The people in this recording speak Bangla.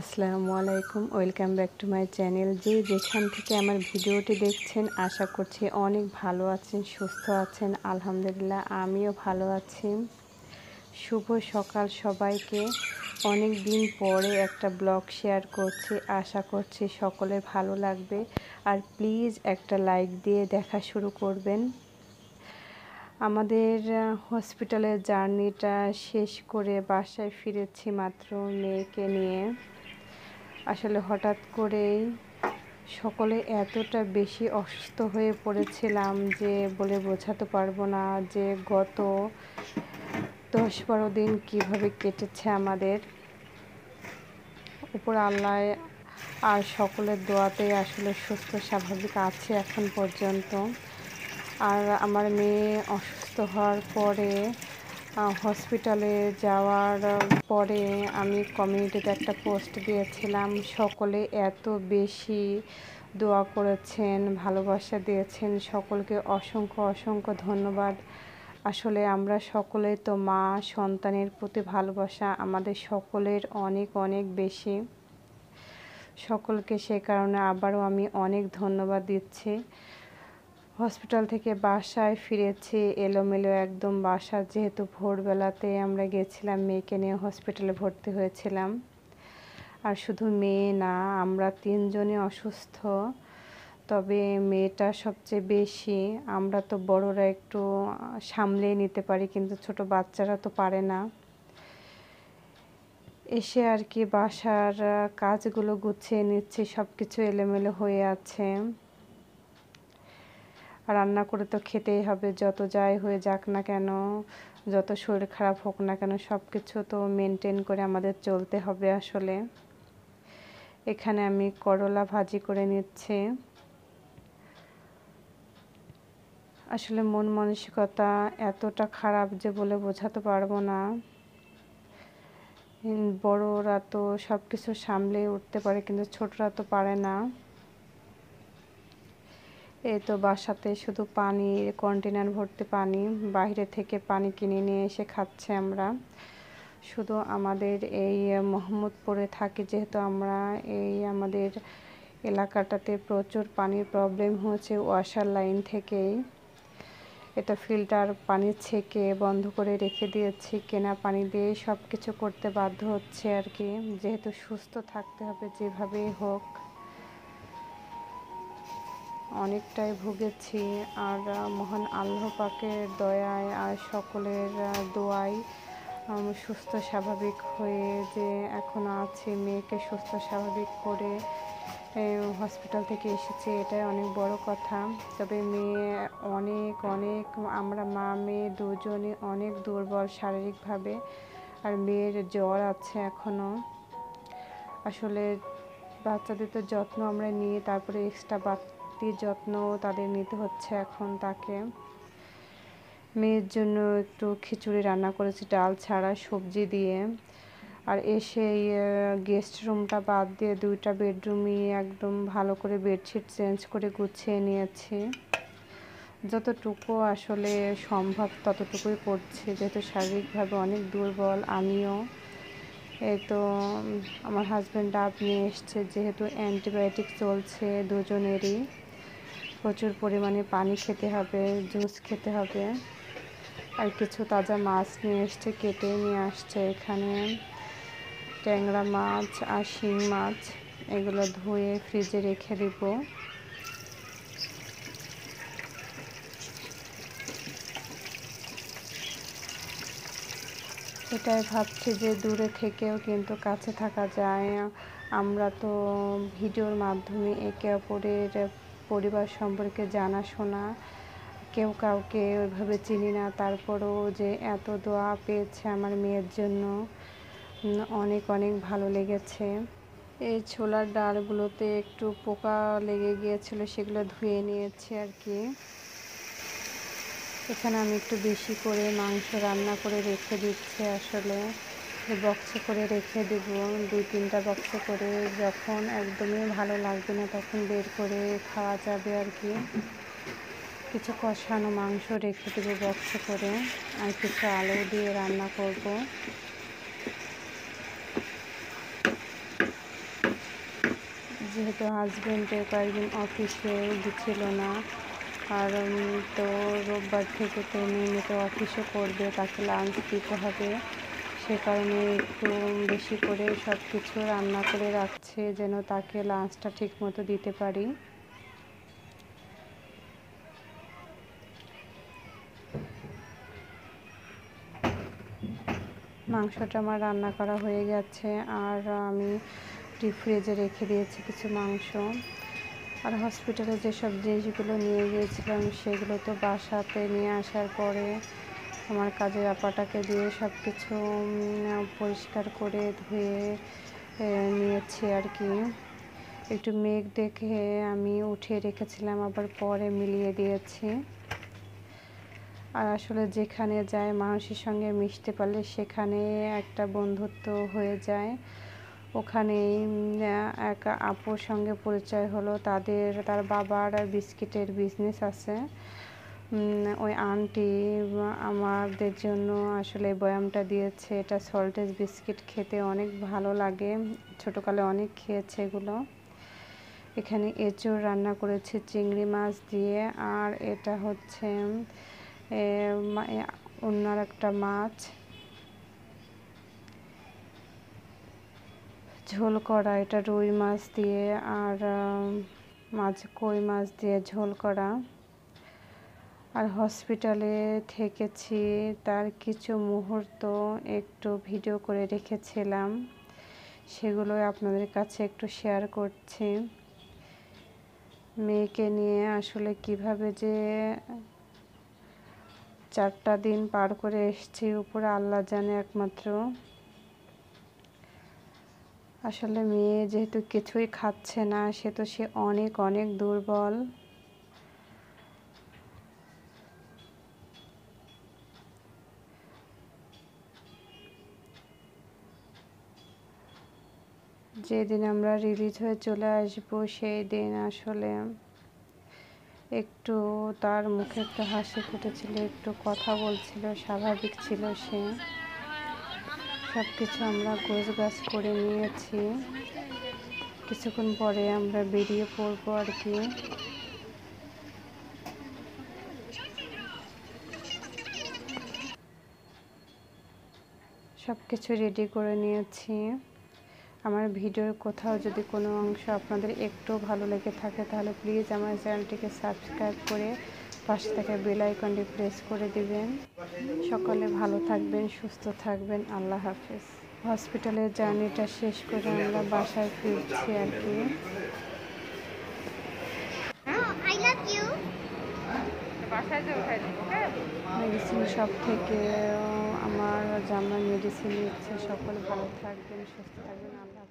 আসসালামু আলাইকুম, welcome back to my channel. যেখান থেকে আমার ভিডিওটি দেখছেন আশা করছি অনেক ভালো আছেন, সুস্থ আছেন। আলহামদুলিল্লাহ আমিও ভালো আছি। শুভ সকাল সবাইকে। অনেক দিন পরে একটা ব্লগ শেয়ার করছি, আশা করছি সকলের ভালো লাগবে। আর প্লিজ একটা লাইক দিয়ে দেখা শুরু করবেন। আমাদের হসপিটালের জার্নিটা শেষ করে বাসায় ফিরেছি মাত্র মেয়েকে নিয়ে। আসলে হঠাৎ করেই সকলে এতটা বেশি অসুস্থ হয়ে পড়েছিলাম যে বলে বোঝাতে পারবো না যে গত 10-12 দিন কীভাবে কেটেছে আমাদের। উপর আল্লাহ আর সকলের দোয়াতেই আসলে সুস্থ স্বাভাবিক আছে এখন পর্যন্ত। আর আমার মেয়ে অসুস্থ হওয়ার পরে হসপিটালে যাওয়ার পরে আমি কমিউনিটিতে একটা পোস্ট দিয়েছিলাম। সকলে এত বেশি দোয়া করেছেন, ভালোবাসা দিয়েছেন, সকলকে অসংখ্য অসংখ্য ধন্যবাদ। আসলে আমরা সকলেই তো মা, সন্তানের প্রতি ভালোবাসা আমাদের সকলের অনেক অনেক বেশি। সকলকে সে কারণে আবারও আমি অনেক ধন্যবাদ দিচ্ছি। হসপিটাল থেকে বাসায় ফিরেছি এলোমেলো একদম বাসা, যেহেতু ভোরবেলাতে আমরা গেছিলাম মেয়েকে নিয়ে হসপিটালে ভর্তি হয়েছিলাম। আর শুধু মেয়ে না, আমরা 3 জনই অসুস্থ, তবে মেয়েটা সবচেয়ে বেশি। আমরা তো বড়রা একটু সামলেই নিতে পারি, কিন্তু ছোট বাচ্চারা তো পারে না। এসে আর কি বাসার কাজগুলো গুছিয়ে নিচ্ছি, সব কিছু এলোমেলো হয়ে আছে। রান্না করে তো খেতেই হবে, যত যাই হয়ে যাক না কেন, যত শরীর খারাপ হোক না কেন, সব কিছু তো মেনটেন করে আমাদের চলতে হবে। আসলে এখানে আমি করলা ভাজি করে নিচ্ছি। আসলে মন মানসিকতা এতটা খারাপ যে বলে বোঝাতে পারবো না। বড়রা তো সব কিছু সামলে উঠতে পারে, কিন্তু ছোটরা তো পারে না। এই তো বাসাতে শুধু পানি, কন্টেনার ভর্তি পানি, বাইরে থেকে পানি কিনে নিয়ে এসে খাচ্ছে আমরা। শুধু আমাদের এই মোহাম্মদপুরে থাকি, যেহেতু আমরা এই আমাদের এলাকাটাতে প্রচুর পানির প্রবলেম হয়েছে ওয়াসার লাইন থেকেই। এটা ফিল্টার পানি ছেঁকে বন্ধ করে রেখে দিয়েছি, কেনা পানি দিয়ে সব কিছু করতে বাধ্য হচ্ছে আর কি, যেহেতু সুস্থ থাকতে হবে যেভাবেই হোক। অনেকটাই ভুগেছি, আর মহান আল্লাহ পাকের দয়ায় আর সকলের দোয়ায় সুস্থ স্বাভাবিক হয়ে যে এখন আছি, মেয়েকে সুস্থ স্বাভাবিক করে হসপিটাল থেকে এসেছি, এটাই অনেক বড় কথা। তবে মেয়ে অনেক অনেক, আমরা মা মেয়ে দুজনই অনেক দুর্বল শারীরিকভাবে। আর মেয়ের জ্বর আছে এখনও। আসলে বাচ্চাদের তো যত্ন আমরা নিই, তারপরে এক্সট্রা বাড়তি যত্ন তাদের নিতে হচ্ছে এখন তাকে। মেয়ের জন্য একটু খিচুড়ি রান্না করেছি ডাল ছাড়া, সবজি দিয়ে। আর এসে গেস্ট রুমটা বাদ দিয়ে 2টা বেডরুমই একদম ভালো করে বেডশিট চেঞ্জ করে গুছিয়ে নিয়েছি। যতটুকু আসলে সম্ভব ততটুকুই করছি, যেহেতু শারীরিকভাবে অনেক দুর্বল আমিও। এই তো আমার হাজব্যান্ড ডাব নিয়ে এসছে, যেহেতু অ্যান্টিবায়োটিক চলছে দুজনেরই। প্রচুর পরিমাণে পানি খেতে হবে, জুস খেতে হবে। আর কিছু তাজা মাছ নিয়ে এসছে, কেটে নিয়ে আসছে। এখানে ট্যাংরা মাছ আর শিং মাছ, এগুলো ধুয়ে ফ্রিজে রেখে দিব। এটাই ভাবছি যে দূরে থেকেও কিন্তু কাছে থাকা যায়। আমরা তো ভিডিওর মাধ্যমে একে অপরের পরিবার সম্পর্কে জানাশোনা, কেউ কাউকে ওইভাবে চিনি না, তারপরেও যে এত দোয়া পেয়েছে আমার মেয়ের জন্য, অনেক অনেক ভালো লেগেছে। এই ছোলার ডালগুলোতে একটু পোকা লেগে গিয়েছিল, সেগুলো ধুয়ে নিয়েছি আর কি। এখানে আমি একটু বেশি করে মাংস রান্না করে রেখে দিচ্ছি, আসলে বক্সে করে রেখে দেব, 2-3টা বক্সে করে। যখন একদমই ভালো লাগবে না তখন বের করে খাওয়া যাবে আর কি। কিছু কষানো মাংস রেখে দেবো বক্সে করে, আর কিছু আলু দিয়ে রান্না করব। যেহেতু হাজব্যান্ডের কয়েকদিন অফিসে ছিল না, আর তো রোববার থেকে তো নিয়মিত অফিসও করবে, তাকে লাঞ্চ দিতে হবে। সে কারণে একটু বেশি করে সব কিছু রান্না করে রাখছে যেন তাকে লাঞ্চটা ঠিক মতো দিতে পারি। মাংসটা আমার রান্না করা হয়ে গেছে, আর আমি ডিপ ফ্রিজে রেখে দিয়েছি কিছু মাংস। আর হসপিটালে যেসব জিনিসগুলো নিয়ে গিয়েছিলাম সেগুলো তো বাসাতে নিয়ে আসার পরে আমার কাজের আপাটাকে দিয়ে সব কিছু পরিষ্কার করে ধুয়ে নিয়েছি আর কি। একটু মেঘ দেখে আমি উঠিয়ে রেখেছিলাম, আবার পরে মিলিয়ে দিয়েছি। আর আসলে যেখানে যায় মানুষের সঙ্গে মিশতে পারলে সেখানে একটা বন্ধুত্ব হয়ে যায়। ওখানেই এক আপুর সঙ্গে পরিচয় হলো, তার বাবার বিস্কিটের বিজনেস আছে। ওই আন্টি আমাদের জন্য আসলে বয়ামটা দিয়েছে। এটা সল্টেজ বিস্কিট, খেতে অনেক ভালো লাগে, ছোটোকালে অনেক খেয়েছে এগুলো। এখানে এঁচোড় রান্না করেছে চিংড়ি মাছ দিয়ে, আর এটা হচ্ছে অন্য একটা মাছ ঝোল করা, এটা রুই মাছ দিয়ে আর কই মাছ দিয়ে ঝোল করা। আর হসপিটালে থেকেছি, তার কিছু মুহূর্ত একটু ভিডিও করে রেখেছিলাম, সেগুলো আপনাদের কাছে একটু শেয়ার করছি। মেয়েকে নিয়ে আসলে কিভাবে যে 4টা দিন পার করে এসেছি উপরে আল্লাহ জানে একমাত্র। আসলে মেয়ে যেহেতু কিছুই খাচ্ছে না, সে অনেক অনেক দুর্বল। যেদিন আমরা রিলিজ হয়ে চলে আসবো সেই দিন আসলে একটু তার মুখে একটু হাসি ফুটেছিল, একটু কথা বলছিল, স্বাভাবিক ছিল সে। সব কিছু আমরা গোছগাছ করে নিয়েছি, কিছুক্ষণ পরে আমরা বেরিয়ে পড়বো আর কি। সব কিছু রেডি করে নিয়েছি। আমার ভিডিওর কোথাও যদি কোনো অংশ আপনাদের একটু ভালো লেগে থাকে তাহলে প্লিজ আমার চ্যানেলটিকে সাবস্ক্রাইব করে পাশে থাকা বেল আইকনটি প্রেস করে দিবেন। সকলে ভালো থাকবেন, সুস্থ থাকবেন। আল্লাহ হাফেজ। হসপিটালের জার্নিটা শেষ করে আমরা বাসায় ফিরছি আর কি। মেডিসিন সব থেকে আমার জামার মেডিসিন নিচ্ছে। সকলে ভালো থাকবেন, সুস্থ থাকবেন। আল্লাহ।